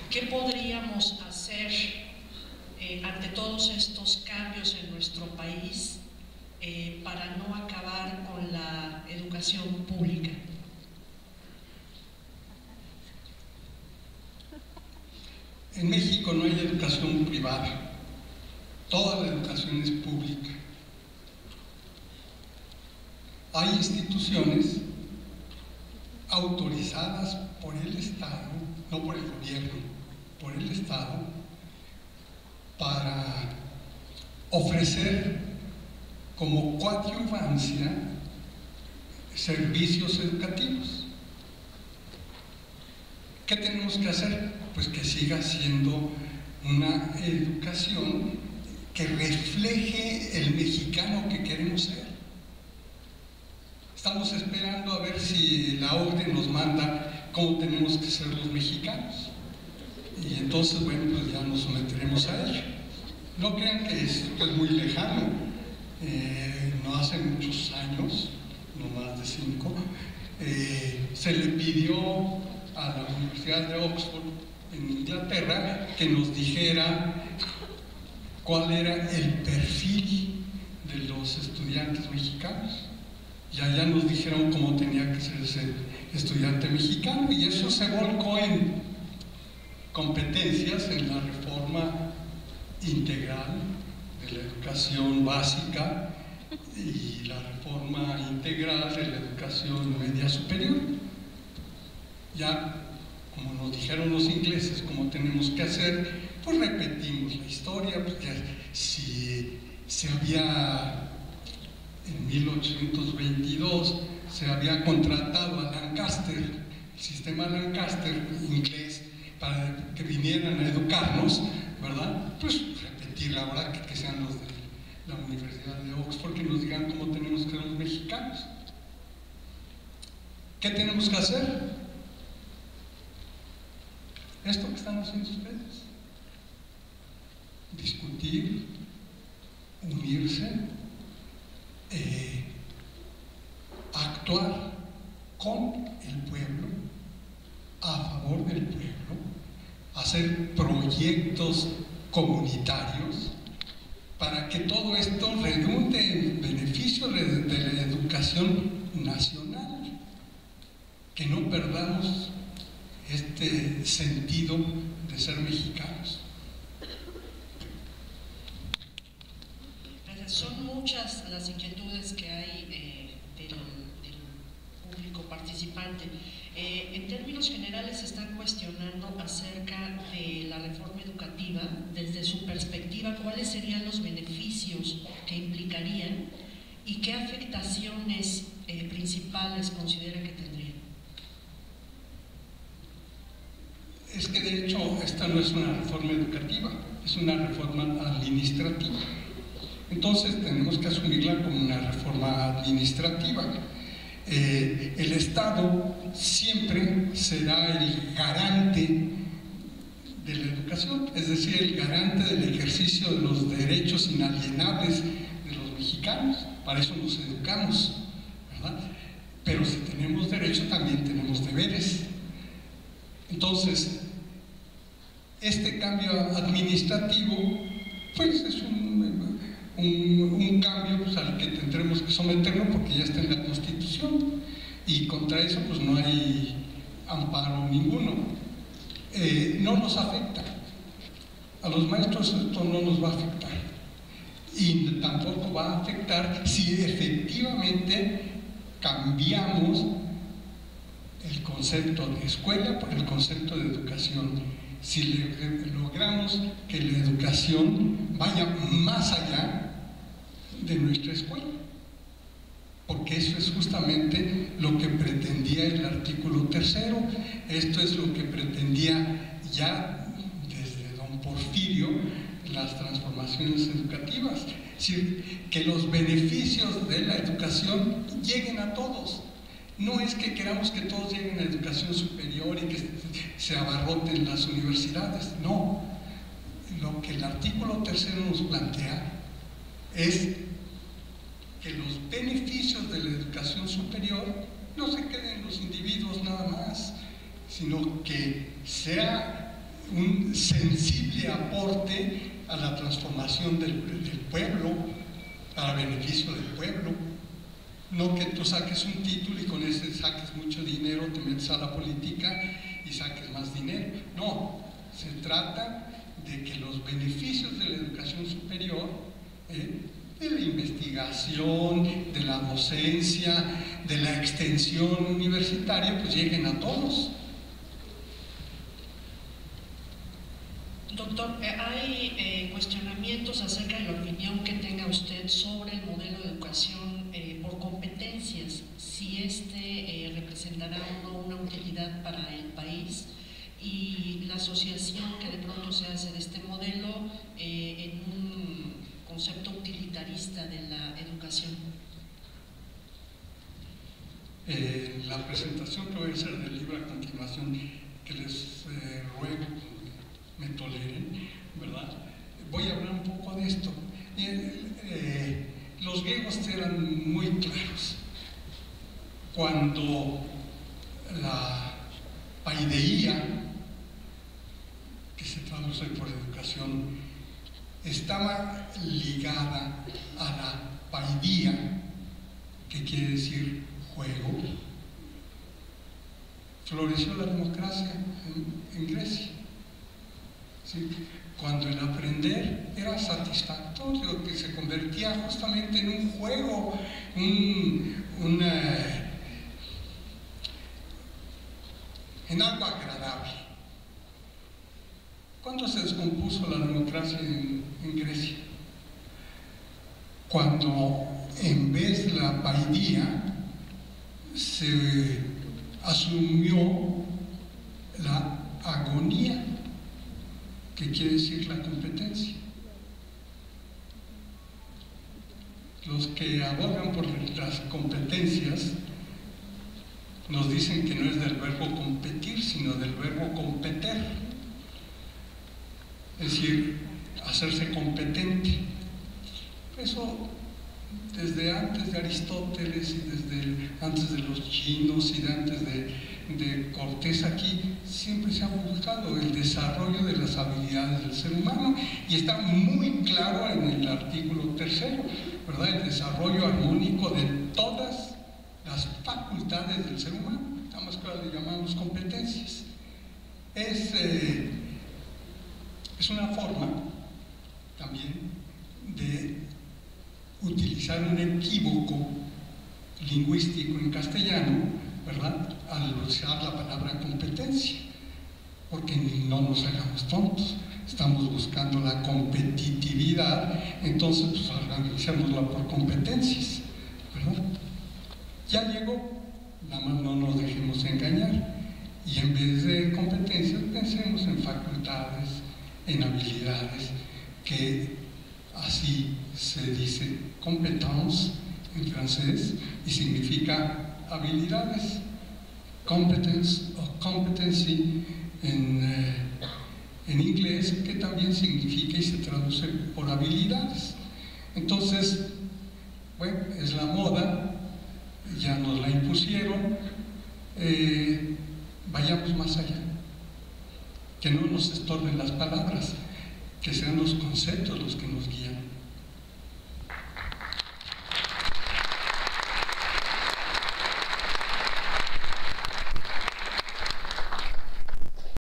¿Qué podríamos hacer ante todos estos cambios en nuestro país para no acabar con la educación pública? En México no hay educación privada, toda la educación es pública. Hay instituciones autorizadas por el Estado, no por el gobierno, por el Estado, para ofrecer como coadyuvancia servicios educativos. ¿Qué tenemos que hacer? Pues que siga siendo una educación que refleje el mexicano que queremos ser. Estamos esperando a ver si la OCDE nos manda cómo tenemos que ser los mexicanos. Y entonces, bueno, pues ya nos someteremos a ello. No crean que esto es muy lejano. No hace muchos años, no más de 5, se le pidió a la Universidad de Oxford en Inglaterra que nos dijera cuál era el perfil de los estudiantes mexicanos. Y allá nos dijeron cómo tenía que ser ese estudiante mexicano, y eso se volcó en competencias, en la reforma integral de la educación básica y la reforma integral de la educación media superior. Ya, como nos dijeron los ingleses cómo tenemos que hacer, pues repetimos la historia, pues ya, si se había, en 1822, se había contratado a Lancaster, el sistema Lancaster inglés, para que vinieran a educarnos, ¿verdad? Pues repetir ahora que sean los de la Universidad de Oxford, que nos digan cómo tenemos que ser los mexicanos. ¿Qué tenemos que hacer? Esto que están haciendo ustedes: discutir, unirse, actuar con el pueblo, a favor del pueblo, hacer proyectos comunitarios para que todo esto redunde en beneficio de la educación nacional, que no perdamos este sentido de ser mexicanos. Son muchas las inquietudes que hay del público participante. En términos generales se están cuestionando acerca de la reforma educativa, desde su perspectiva, cuáles serían los beneficios que implicarían y qué afectaciones principales considera que tendrían. Es que de hecho esta no es una reforma educativa, es una reforma administrativa. Entonces tenemos que asumirla como una reforma administrativa. El Estado siempre será el garante de la educación, es decir, el garante del ejercicio de los derechos inalienables de los mexicanos. Para eso nos educamos, ¿verdad? Pero si tenemos derechos, también tenemos deberes. Entonces, este cambio administrativo, pues es un cambio, pues, al que tendremos que someternos porque ya está en la Constitución, y contra eso pues no hay amparo ninguno. No nos afecta, a los maestros esto no nos va a afectar, y tampoco va a afectar si efectivamente cambiamos el concepto de escuela por el concepto de educación. Si logramos que la educación vaya más allá de nuestra escuela, porque eso es justamente lo que pretendía el artículo 3º. Esto es lo que pretendía ya desde don Porfirio las transformaciones educativas, es decir, que los beneficios de la educación lleguen a todos. No es que queramos que todos lleguen a educación superior y que se abarroten las universidades, no. Lo que el artículo 3º nos plantea es que los beneficios de la educación superior no se queden en los individuos nada más, sino que sea un sensible aporte a la transformación del pueblo, para beneficio del pueblo. No que tú saques un título y con ese saques mucho dinero, te metes a la política y saques más dinero. No, se trata de que los beneficios de la educación superior, de la investigación, de la docencia, de la extensión universitaria, pues lleguen a todos. Doctor, hay cuestionamientos acerca de la opinión que tenga usted sobre el modelo de educación por competencias, si representará o no una utilidad para el país, y la asociación que de pronto se hace de este modelo en un concepto utilitarista de la educación. La presentación que voy a hacer del libro a continuación, que les ruego me toleren, ¿verdad? Voy a hablar un poco de esto. Los griegos eran muy claros. Cuando la paideía, que se traduce por educación, estaba ligada a la paidía, que quiere decir juego, floreció la democracia en Grecia. ¿Sí? Cuando el aprender era satisfactorio, que se convertía justamente en un juego, en algo agradable. ¿Cuándo se descompuso la democracia en Grecia? Cuando en vez de la paidía se asumió la agonía, que quiere decir la competencia. Los que abogan por las competencias nos dicen que no es del verbo competir, sino del verbo competer, es decir, hacerse competente. Eso desde antes de Aristóteles y desde antes de los chinos y antes de Cortés, aquí siempre se ha buscado el desarrollo de las habilidades del ser humano, y está muy claro en el artículo 3º, ¿verdad? El desarrollo armónico de todas las facultades del ser humano, estamos claro, le llamamos competencias. Es una forma también de utilizar un equívoco lingüístico en castellano, ¿verdad?, al usar la palabra competencia, porque no nos hagamos tontos, estamos buscando la competitividad, entonces pues organizémosla por competencias, ¿verdad? Ya llegó, nada más no nos dejemos engañar, y en vez de competencias pensemos en facultades, en habilidades, que así se dice compétence en francés y significa habilidades, competence o competency en inglés, que también significa y se traduce por habilidades. Entonces, bueno, es la moda, ya nos la impusieron, vayamos más allá, que no nos estorben las palabras, que sean los conceptos los que nos guían.